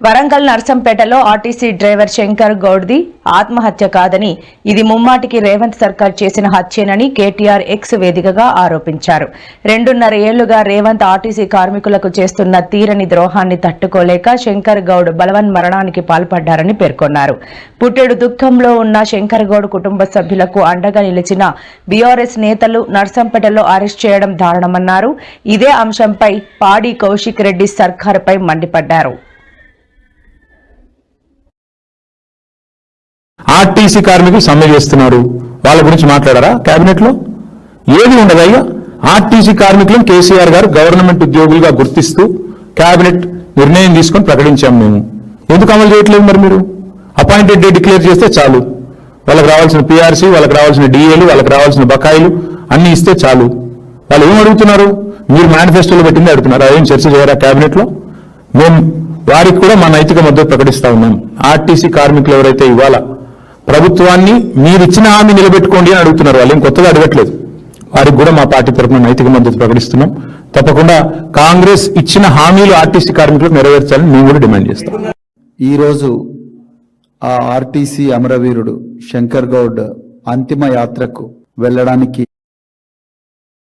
Warangal నర్సంపేటలో RTC driver Shankar గౌడ్ది ఆత్మహత్య కాదని ఇది ముమ్మాటికి రేవంత్ సర్కార్ చేసిన హత్యేనని కేటీఆర్ ఎక్స్ వేదికగా ఆరోపించారు. 2.5 ఏళ్లుగా రేవంత్ ఆర్టీసీ కార్మికులకు చేస్తున్న తీరని ద్రోహాన్ని తట్టుకోలేక శంకర్ గౌడ్ బలవన్ మరణానికి పాల్పడ్డారని పేర్కొన్నారు. పుట్టెడు దుఃఖంలో ఉన్న శంకర్ గౌడ్ కుటుంబ సభ్యులకు అండగా నిలిచిన బీఆర్ఎస్ నేతలు నర్సంపేటలో అరెస్ట్ చేయడం దారుణమన్నారు. ఇదే అంశంపై పాడి కౌశిక్ రెడ్డి సర్కారుపై మండిపడ్డారు. ఆర్టీసీ కార్మికులు సమ్మె చేస్తున్నారు, వాళ్ళ గురించి మాట్లాడారా కేబినెట్ లో? ఏది ఉండదు అయ్యా. ఆర్టీసీ కార్మికులను కేసీఆర్ గారు గవర్నమెంట్ ఉద్యోగులుగా గుర్తిస్తూ కేబినెట్ నిర్ణయం తీసుకొని ప్రకటించాం. మేము ఎందుకు అమలు చేయట్లేదు? మరి మీరు అపాయింటెడ్ డే డిక్లేర్ చేస్తే చాలు. వాళ్ళకి రావాల్సిన పీఆర్సీ, వాళ్ళకి రావాల్సిన డిఏలు, వాళ్ళకి రావాల్సిన బకాయిలు అన్ని ఇస్తే చాలు. వాళ్ళు ఏం అడుగుతున్నారు? మీరు మేనిఫెస్టోలో పెట్టింది అడుగుతున్నారు. అదేం చర్చ చేయరా కేబినెట్ లో? మేము వారికి కూడా మా నైతిక మద్దతు ప్రకటిస్తా ఉన్నాం. ఆర్టీసీ కార్మికులు ఎవరైతే ఇవాళ ప్రభుత్వాన్ని మీరిచ్చిన హామీ నిలబెట్టుకోండి అని అడుగుతున్నారు, వాళ్ళు ఏం కొత్తగా అడగట్లేదు. వారికి కూడా మా పార్టీ తరఫున నైతిక మద్దతు ప్రకటిస్తున్నాం. తప్పకుండా కాంగ్రెస్ ఇచ్చిన హామీలు ఆర్టీసీ కార్మికులకు నెరవేర్చాలని మేము కూడా డిమాండ్ చేస్తాం. ఈరోజు ఆ ఆర్టీసీ అమరవీరుడు శంకర్ గౌడ్ అంతిమ యాత్రకు వెళ్ళడానికి